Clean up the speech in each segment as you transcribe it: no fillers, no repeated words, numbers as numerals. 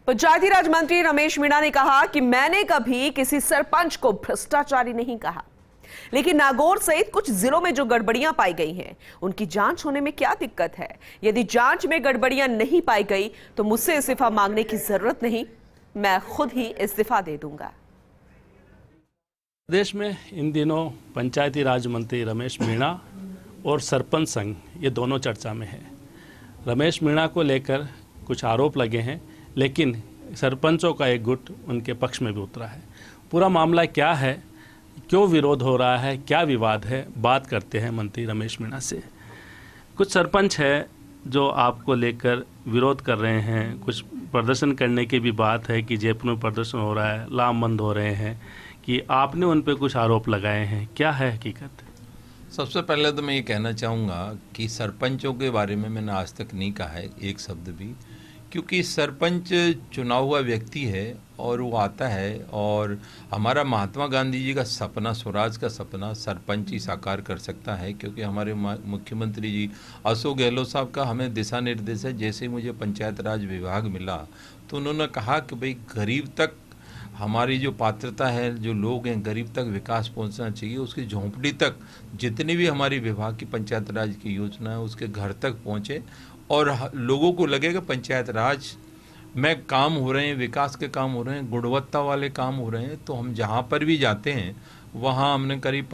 पंचायती राज मंत्री रमेश मीणा ने कहा कि मैंने कभी किसी सरपंच को भ्रष्टाचारी नहीं कहा, लेकिन नागौर सहित कुछ जिलों में जो गड़बड़ियां पाई गई हैं, उनकी जांच होने में क्या दिक्कत है। यदि जांच में गड़बड़ियां नहीं पाई गई तो मुझसे इस्तीफा मांगने की जरूरत नहीं, मैं खुद ही इस्तीफा दे दूंगा। प्रदेश में इन दिनों पंचायती राज मंत्री रमेश मीणा और सरपंच संघ ये दोनों चर्चा में है। रमेश मीणा को लेकर कुछ आरोप लगे हैं, लेकिन सरपंचों का एक गुट उनके पक्ष में भी उतरा है। पूरा मामला क्या है, क्यों विरोध हो रहा है, क्या विवाद है, बात करते हैं मंत्री रमेश मीणा से। कुछ सरपंच है जो आपको लेकर विरोध कर रहे हैं, कुछ प्रदर्शन करने की भी बात है कि जयपुर में प्रदर्शन हो रहा है, लामबंद हो रहे हैं, कि आपने उन पर कुछ आरोप लगाए हैं। क्या है हकीकत? सबसे पहले तो मैं ये कहना चाहूँगा कि सरपंचों के बारे में मैंने आज तक नहीं कहा है एक शब्द भी, क्योंकि सरपंच चुना हुआ व्यक्ति है और वो आता है, और हमारा महात्मा गांधी जी का सपना, स्वराज का सपना सरपंच ही साकार कर सकता है। क्योंकि हमारे मुख्यमंत्री जी अशोक गहलोत साहब का हमें दिशा निर्देश है। जैसे ही मुझे पंचायत राज विभाग मिला तो उन्होंने कहा कि भाई गरीब तक हमारी जो पात्रता है, जो लोग हैं गरीब तक विकास पहुंचना चाहिए, उसकी झोंपड़ी तक जितनी भी हमारी विभाग की पंचायत राज की योजना है उसके घर तक पहुंचे और लोगों को लगेगा पंचायत राज में काम हो रहे हैं, विकास के काम हो रहे हैं, गुणवत्ता वाले काम हो रहे हैं। तो हम जहाँ पर भी जाते हैं वहाँ हमने करीब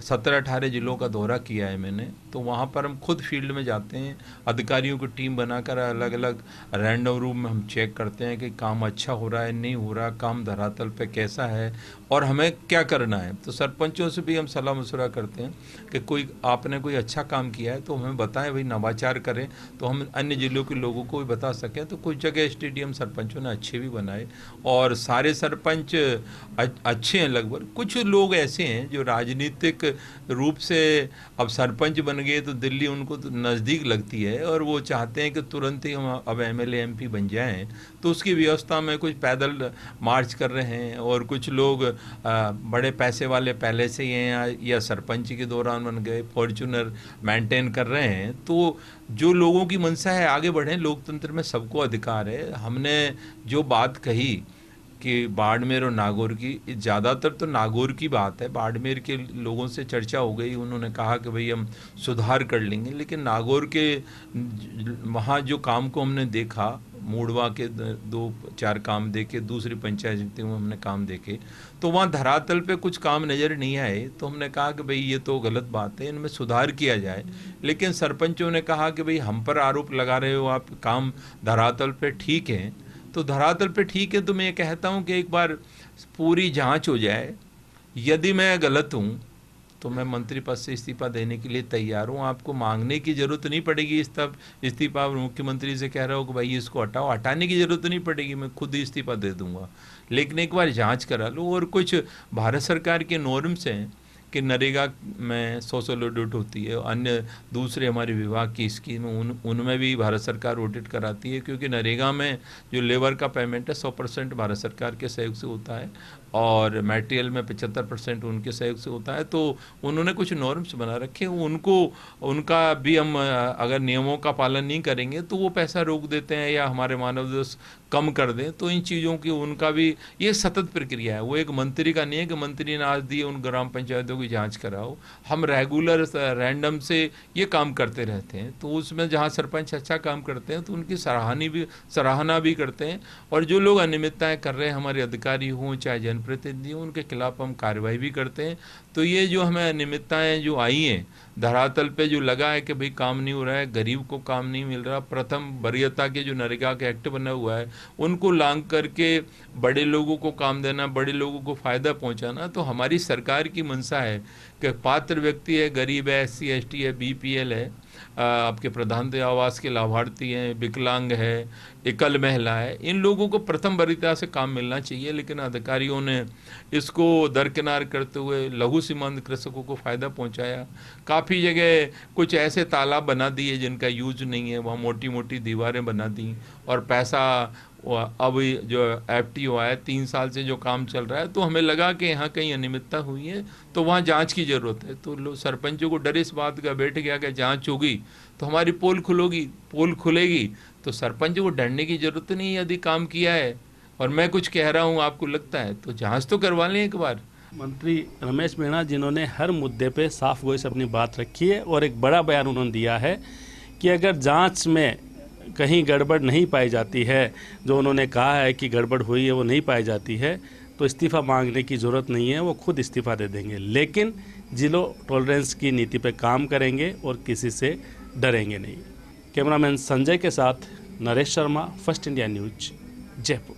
17-18 जिलों का दौरा किया है मैंने। तो वहाँ पर हम खुद फील्ड में जाते हैं, अधिकारियों की टीम बनाकर अलग अलग रैंडम रूम में हम चेक करते हैं कि काम अच्छा हो रहा है, नहीं हो रहा, काम धरातल पे कैसा है और हमें क्या करना है। तो सरपंचों से भी हम सलाह मशवरा करते हैं कि कोई आपने कोई अच्छा काम किया है तो हमें बताएं, भाई नवाचार करें तो हम अन्य जिलों के लोगों को भी बता सकें। तो कुछ जगह स्टेडियम सरपंचों ने अच्छे भी बनाए और सारे सरपंच अच्छे हैं लगभग। कुछ लोग ऐसे हैं जो राजनीतिक रूप से अब सरपंच बन गए तो दिल्ली उनको तो नज़दीक लगती है और वो चाहते हैं कि तुरंत ही हम अब एमएलए एमपी बन जाएं। तो उसकी व्यवस्था में कुछ पैदल मार्च कर रहे हैं और कुछ लोग बड़े पैसे वाले पहले से ही हैं या सरपंच के दौरान बन गए, फॉर्च्यूनर मेंटेन कर रहे हैं। तो जो लोगों की मंशा है आगे बढ़ें, लोकतंत्र में सबको अधिकार है। हमने जो बात कही कि बाड़मेर और नागौर की, ज़्यादातर तो नागौर की बात है, बाड़मेर के लोगों से चर्चा हो गई, उन्होंने कहा कि भाई हम सुधार कर लेंगे। लेकिन नागौर के वहाँ जो काम को हमने देखा, मूडवा के 2-4 काम देखे, दूसरी पंचायत में हमने काम देखे, तो वहाँ धरातल पे कुछ काम नज़र नहीं आए। तो हमने कहा कि भाई ये तो गलत बात है, इनमें सुधार किया जाए। लेकिन सरपंचों ने कहा कि भाई हम पर आरोप लगा रहे हो, आप काम धरातल पे ठीक है। तो धरातल पे ठीक है तो मैं ये कहता हूँ कि एक बार पूरी जांच हो जाए। यदि मैं गलत हूँ तो मैं मंत्री पद से इस्तीफा देने के लिए तैयार हूँ। आपको मांगने की ज़रूरत नहीं पड़ेगी इस्तीफा। मुख्यमंत्री से कह रहा हूँ कि भाई इसको हटाओ, हटाने की ज़रूरत नहीं पड़ेगी, मैं खुद ही इस्तीफा दे दूँगा। लेकिन एक बार जांच करा लो। और कुछ भारत सरकार के नॉर्म्स हैं कि नरेगा में 100 ऑडिट होती है, अन्य दूसरे हमारे विभाग की स्कीम उनमें भी भारत सरकार ऑडिट कराती है। क्योंकि नरेगा में जो लेबर का पेमेंट है 100% भारत सरकार के सहयोग से होता है और मटेरियल में 75% उनके सहयोग से होता है। तो उन्होंने कुछ नॉर्म्स बना रखे हैं, उनका भी हम अगर नियमों का पालन नहीं करेंगे तो वो पैसा रोक देते हैं या हमारे मानव दिवस कम कर दें। तो इन चीज़ों की उनका भी ये सतत प्रक्रिया है। वो एक मंत्री का नहीं है कि मंत्री ने आज दिए उन ग्राम पंचायतों की जांच कराओ। हम रेगुलर रैंडम से ये काम करते रहते हैं। तो उसमें जहाँ सरपंच अच्छा काम करते हैं तो उनकी सराहना भी करते हैं। और जो लोग अनियमितताएँ कर रहे हैं, हमारे अधिकारी हों चाहे जनप्रतिनिधि हों, उनके खिलाफ हम कार्रवाई भी करते हैं। तो ये जो हमें अनियमितताएँ जो आई हैं धरातल पे, जो लगा है कि भाई काम नहीं हो रहा है, गरीब को काम नहीं मिल रहा, प्रथम वरीयता के जो नरेगा का एक्ट बना हुआ है उनको लांघ करके बड़े लोगों को काम देना, बड़े लोगों को फ़ायदा पहुंचाना, तो हमारी सरकार की मंशा है कि पात्र व्यक्ति है, गरीब है, SC ST है, BPL है, आपके प्रधानमंत्री आवास के लाभार्थी हैं, विकलांग है, एकल महिला है, इन लोगों को प्रथम वरीयता से काम मिलना चाहिए। लेकिन अधिकारियों ने इसको दरकिनार करते हुए लघु सीमांत कृषकों को फ़ायदा पहुंचाया। काफ़ी जगह कुछ ऐसे तालाब बना दिए जिनका यूज नहीं है, वहाँ मोटी मोटी दीवारें बना दी और पैसा अब जो FTO आया 3 साल से जो काम चल रहा है, तो हमें लगा कि यहाँ कहीं अनियमितता हुई है तो वहाँ जांच की ज़रूरत है। तो सरपंचों को डर इस बात का बैठ गया कि जांच होगी तो हमारी पोल खुलेगी तो सरपंच को डरने की जरूरत नहीं है। यदि काम किया है और मैं कुछ कह रहा हूँ आपको लगता है तो जांच तो करवा लें एक बार। मंत्री रमेश मीणा जिन्होंने हर मुद्दे पे साफ गोई से अपनी बात रखी है और एक बड़ा बयान उन्होंने दिया है कि अगर जांच में कहीं गड़बड़ नहीं पाई जाती है, जो उन्होंने कहा है कि गड़बड़ हुई है वो नहीं पाई जाती है, तो इस्तीफ़ा मांगने की ज़रूरत नहीं है, वो खुद इस्तीफ़ा दे देंगे। लेकिन जीरो टॉलरेंस की नीति पे काम करेंगे और किसी से डरेंगे नहीं। कैमरामैन संजय के साथ Naresh Sharma, first India news, Jaipur.